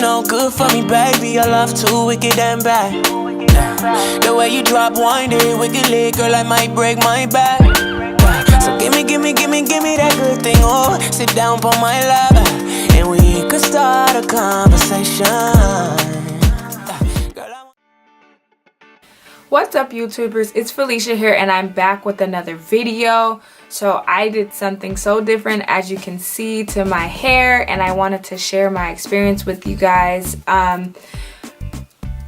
no good for me, baby. Your love too wicked and bad. The way you drop wine, it wickedly, girl, I might break my back. So give me that good thing, oh. Sit down for my love, and we could start a conversation. What's up, YouTubers? It's Felicia here, and I'm back with another video. So I did something so different, as you can see, to my hair, and I wanted to share my experience with you guys.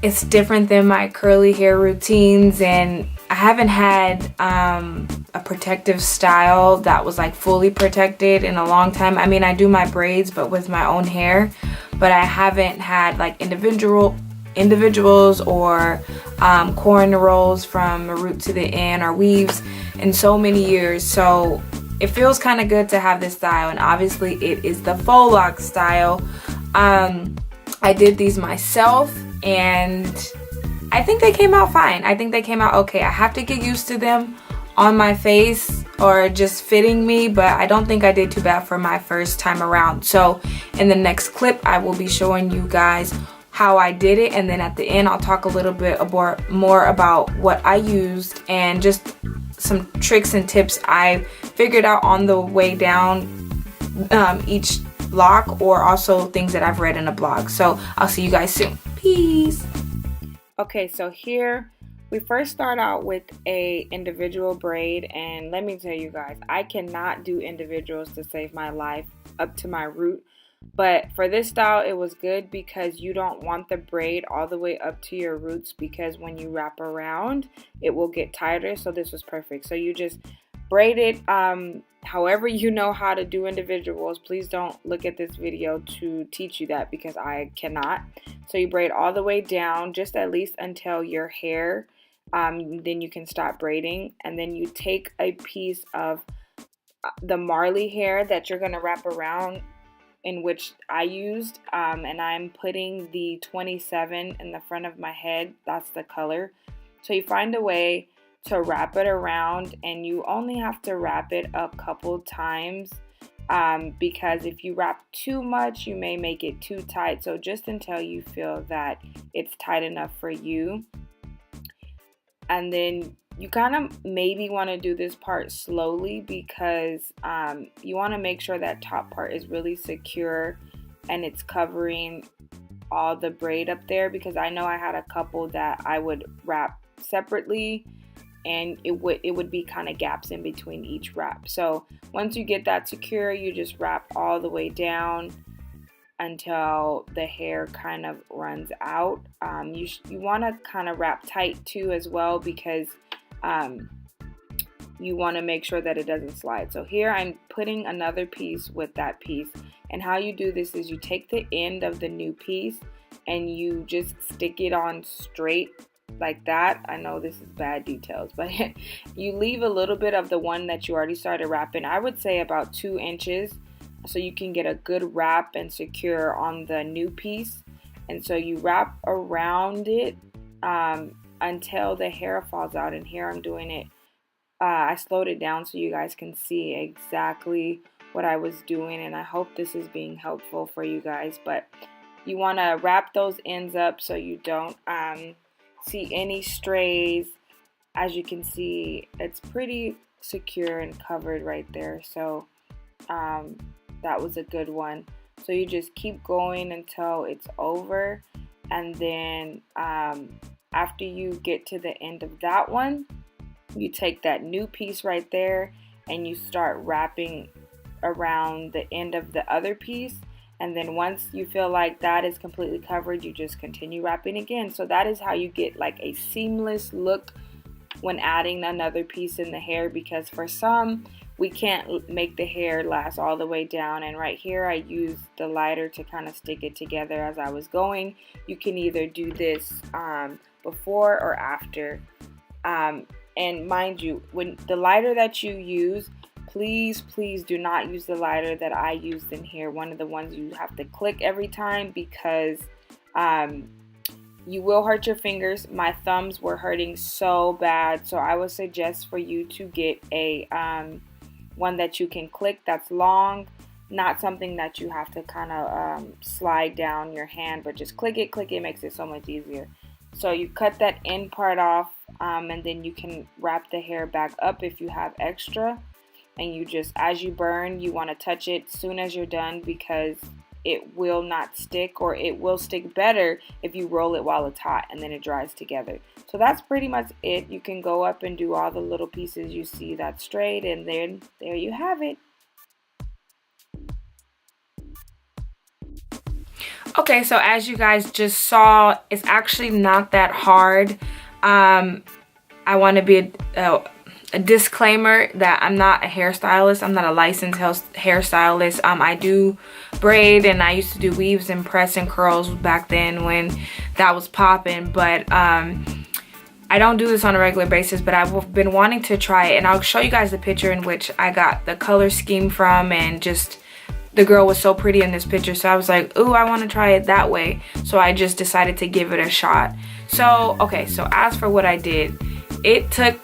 It's different than my curly hair routines, and I haven't had a protective style that was like fully protected in a long time. I mean, I do my braids, but with my own hair, but I haven't had like individuals or cornrows from the root to the end, or weaves, in so many years. So it feels kind of good to have this style, and obviously it is the faux lock style. I did these myself, and I think they came out fine. I think they came out okay. I have to get used to them on my face or just fitting me, but I don't think I did too bad for my first time around. So in the next clip, I will be showing you guys how I did it, and then at the end I'll talk a little bit more about what I used and just some tricks and tips I figured out on the way down each lock, or also things that I've read in a blog. So I'll see you guys soon. Peace. Okay, so here we first start out with a individual braid, and let me tell you guys, I cannot do individuals to save my life up to my root. But for this style, it was good because you don't want the braid all the way up to your roots, because when you wrap around, it will get tighter. So this was perfect. So you just braid it however you know how to do individuals. Please don't look at this video to teach you that, because I cannot. So you braid all the way down, just at least until your hair. Then you can stop braiding, and then you take a piece of the Marley hair that you're going to wrap around, in which I used, and I'm putting the 27 in the front of my head. That's the color. So you find a way to wrap it around, and you only have to wrap it a couple times, because if you wrap too much, you may make it too tight. So just until you feel that it's tight enough for you. And then you kind of maybe want to do this part slowly, because you want to make sure that top part is really secure and it's covering all the braid up there, because I know I had a couple that I would wrap separately, and it would be kind of gaps in between each wrap. So once you get that secure, you just wrap all the way down until the hair kind of runs out. You want to kind of wrap tight too as well, because you want to make sure that it doesn't slide. So here I'm putting another piece with that piece, and how you do this is you take the end of the new piece and you just stick it on straight like that. I know this is bad details, but you leave a little bit of the one that you already started wrapping. I would say about 2 inches, so you can get a good wrap and secure on the new piece. And so you wrap around it until the hair falls out. And here I'm doing it, I slowed it down so you guys can see exactly what I was doing, and I hope this is being helpful for you guys. But you want to wrap those ends up so you don't see any strays. As you can see, it's pretty secure and covered right there. So that was a good one. So you just keep going until it's over, and then after you get to the end of that one, you take that new piece right there and you start wrapping around the end of the other piece. And then once you feel like that is completely covered, you just continue wrapping again. So that is how you get like a seamless look when adding another piece in the hair, because for some, we can't make the hair last all the way down. And right here I used the lighter to kind of stick it together as I was going. You can either do this before or after. And mind you, when the lighter that you use, please do not use the lighter that I used in here, one of the ones you have to click every time, because you will hurt your fingers. My thumbs were hurting so bad, so I would suggest for you to get a one that you can click, that's long, not something that you have to kind of slide down your hand, but just click it makes it so much easier. So you cut that end part off, and then you can wrap the hair back up if you have extra, and you just, as you burn, you want to touch it soon as you're done, because it will not stick, or it will stick better if you roll it while it's hot and then it dries together. So that's pretty much it. You can go up and do all the little pieces you see that's straight, and then there you have it. Okay, so as you guys just saw, it's actually not that hard. I want to be a disclaimer that I'm not a hairstylist. I'm not a licensed hairstylist. I do braid, and I used to do weaves and press and curls back then when that was popping, but I don't do this on a regular basis, but I've been wanting to try it, and I'll show you guys the picture in which I got the color scheme from, and just the girl was so pretty in this picture, so I was like, ooh, I want to try it that way. So I just decided to give it a shot. So okay, so as for what I did, it took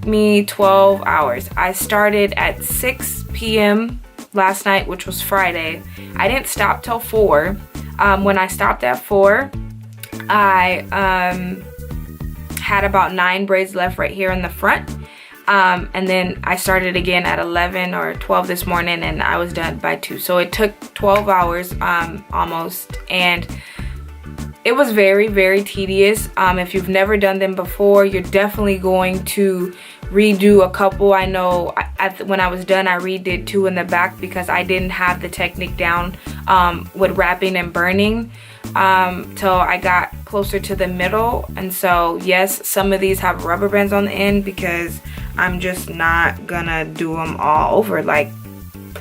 me 12 hours. I started at 6 p.m. last night, which was Friday. I didn't stop till 4. When I stopped at 4, I had about 9 braids left right here in the front. And then I started again at 11 or 12 this morning, and I was done by 2. So it took 12 hours almost, and it was very, very tedious. If you've never done them before, you're definitely going to redo a couple. I know when I was done, I redid 2 in the back because I didn't have the technique down with wrapping and burning till I got closer to the middle. And so yes, some of these have rubber bands on the end because I'm just not gonna do them all over. Like,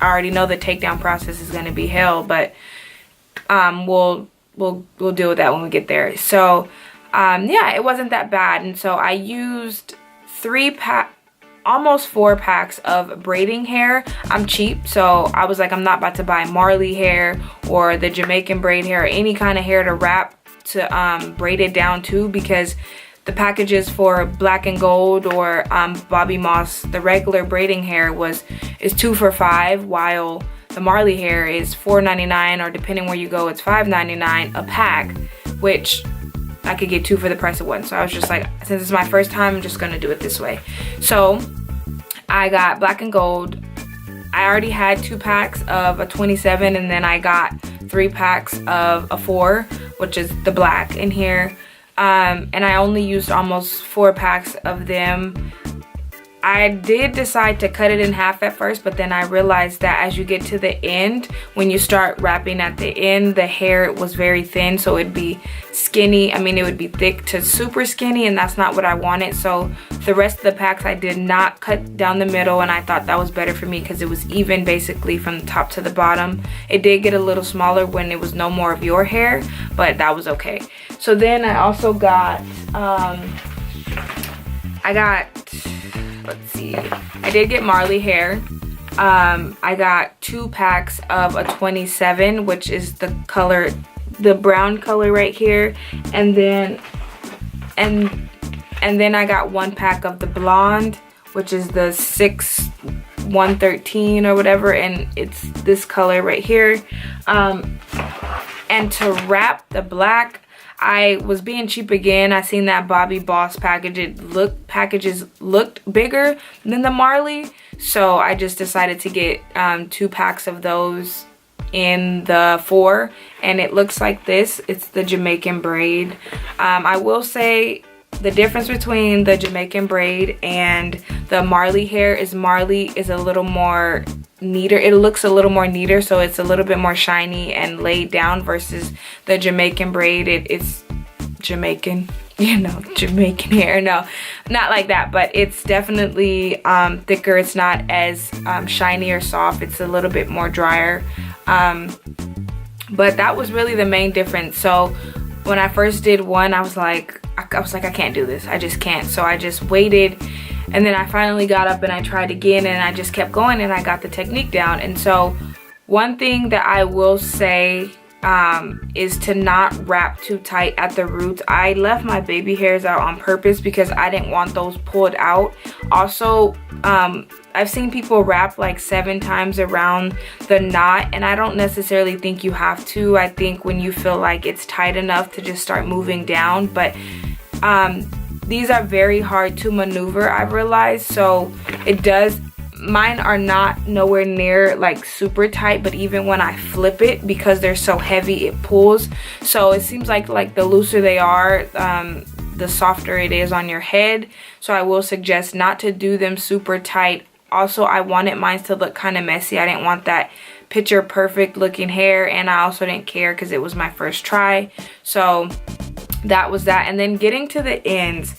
I already know the takedown process is gonna be hell, but we'll deal with that when we get there. So yeah, it wasn't that bad. And so I used almost 4 packs of braiding hair. I'm cheap, so I was like, I'm not about to buy Marley hair or the Jamaican braid hair or any kind of hair to wrap to braid it down to, because the packages for black and gold or Bobby Moss, the regular braiding hair is 2 for $5, while the Marley hair is $4.99, or depending where you go, it's $5.99 a pack, which I could get 2 for the price of 1. So I was just like, since it's my first time, I'm just gonna do it this way. So I got black and gold. I already had 2 packs of a 27, and then I got 3 packs of a 4, which is the black in here. And I only used almost 4 packs of them. I did decide to cut it in half at first, but then I realized that as you get to the end, when you start wrapping at the end, the hair was very thin, so it'd be skinny. I mean, it would be thick to super skinny, and that's not what I wanted. So the rest of the packs I did not cut down the middle, and I thought that was better for me because it was even basically from the top to the bottom. It did get a little smaller when it was no more of your hair, but that was okay. So then I also got let's see, I did get Marley hair. I got 2 packs of a 27, which is the color, the brown color right here, and then I got 1 pack of the blonde, which is the 6113 or whatever, and it's this color right here. And to wrap the black, I was being cheap again. I seen that Bobby Boss packages looked bigger than the Marley, so I just decided to get 2 packs of those in the 4, and it looks like this. It's the Jamaican braid. I will say the difference between the Jamaican braid and the Marley hair is Marley is a little more neater. It looks a little more neater, so it's a little bit more shiny and laid down, versus the Jamaican braid. It's Jamaican, you know, Jamaican hair. No, not like that, but it's definitely thicker. It's not as shiny or soft. It's a little bit more drier. But that was really the main difference. So when I first did one, I was like, I can't do this. I just can't. So I just waited, and then I finally got up and I tried again, and I just kept going, and I got the technique down. And so one thing that I will say is to not wrap too tight at the roots. I left my baby hairs out on purpose because I didn't want those pulled out. Also, I've seen people wrap like 7 times around the knot, and I don't necessarily think you have to. I think when you feel like it's tight enough to just start moving down, but these are very hard to maneuver, I've realized. So it does, mine are not nowhere near like super tight, but even when I flip it, because they're so heavy, it pulls. So it seems like the looser they are, the softer it is on your head. So I will suggest not to do them super tight. Also, I wanted mine to look kind of messy. I didn't want that picture perfect looking hair, and I also didn't care because it was my first try. So that was that. And then getting to the ends,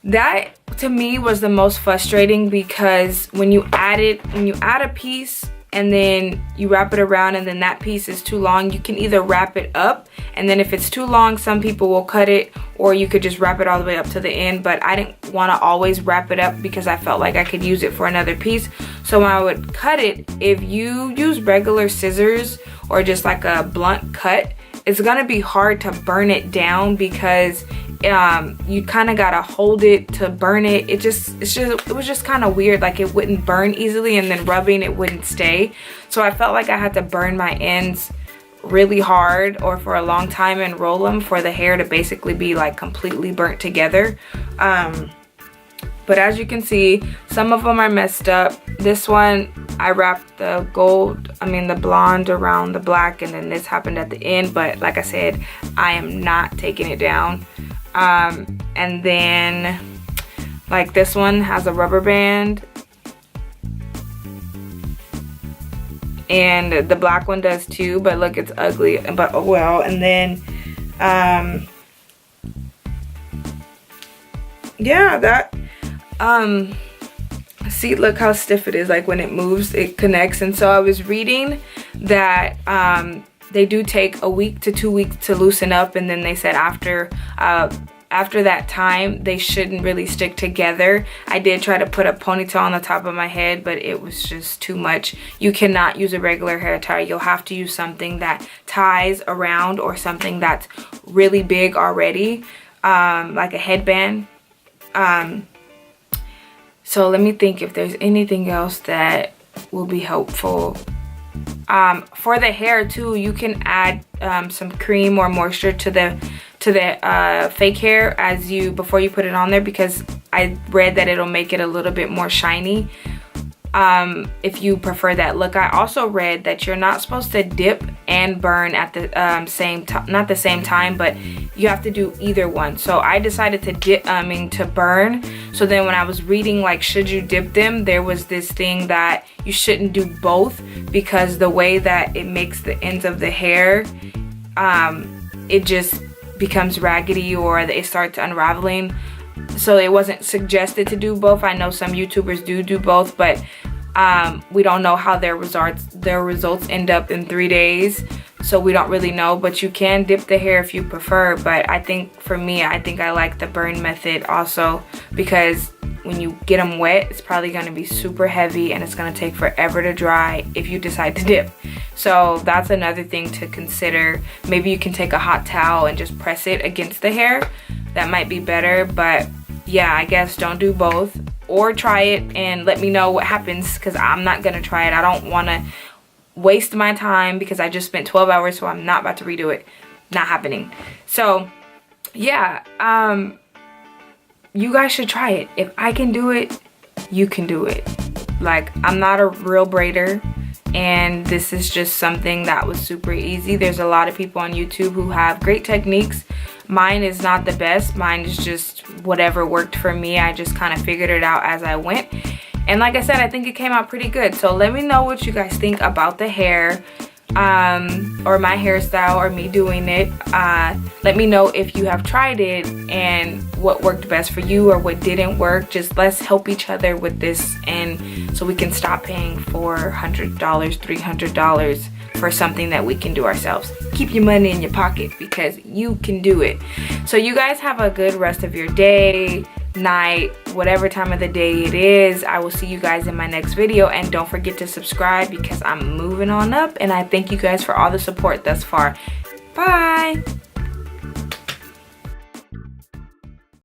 that to me was the most frustrating, because when you add a piece and then you wrap it around and then that piece is too long, you can either wrap it up, and then if it's too long, some people will cut it, or you could just wrap it all the way up to the end. But I didn't want to always wrap it up because I felt like I could use it for another piece. So when I would cut it, if you use regular scissors or just like a blunt cut, it's gonna be hard to burn it down, because you kind of gotta hold it to burn it. It was just kind of weird. Like, it wouldn't burn easily, and then rubbing it wouldn't stay. So I felt like I had to burn my ends really hard or for a long time and roll them for the hair to basically be like completely burnt together. But as you can see, some of them are messed up. This one, I wrapped the blonde around the black, and then this happened at the end. But like I said, I am not taking it down. And then like this one has a rubber band, and the black one does too, but look, it's ugly, but oh well. And then yeah, that see, look how stiff it is. Like, when it moves, it connects. And so I was reading that they do take a week to 2 weeks to loosen up, and then they said after that time they shouldn't really stick together. I did try to put a ponytail on the top of my head, but it was just too much. You cannot use a regular hair tie. You'll have to use something that ties around, or something that's really big already, like a headband. So let me think if there's anything else that will be helpful. For the hair too, you can add some cream or moisture to the fake hair before you put it on there, because I read that it'll make it a little bit more shiny, if you prefer that look. I also read that you're not supposed to dip and burn at the same time, not the same time, but you have to do either one. So I decided to to burn. So then when I was reading like should you dip them, there was this thing that you shouldn't do both, because the way that it makes the ends of the hair, it just becomes raggedy, or it starts unraveling. So it wasn't suggested to do both. I know some YouTubers do both, but we don't know how their results end up in 3 days, so we don't really know. But you can dip the hair if you prefer, but I think for me, I think I like the burn method also, because when you get them wet, it's probably going to be super heavy, and it's going to take forever to dry if you decide to dip. So that's another thing to consider. Maybe you can take a hot towel and just press it against the hair. That might be better. But yeah, I guess don't do both, or try it and let me know what happens, because I'm not going to try it. I don't want to waste my time, because I just spent 12 hours, so I'm not about to redo it. Not happening. So yeah, you guys should try it. If I can do it, you can do it. Like, I'm not a real braider, and this is just something that was super easy. There's a lot of people on YouTube who have great techniques. Mine is not the best. Mine is just whatever worked for me. I just kind of figured it out as I went. And like I said, I think it came out pretty good. So let me know what you guys think about the hair, or my hairstyle, or me doing it. Let me know if you have tried it and what worked best for you or what didn't work. Just let's help each other with this, and so we can stop paying $400, $300 for something that we can do ourselves. Keep your money in your pocket, because you can do it. So you guys have a good rest of your day, night, whatever time of the day it is. I will see you guys in my next video, and don't forget to subscribe because I'm moving on up, and I thank you guys for all the support thus far. Bye.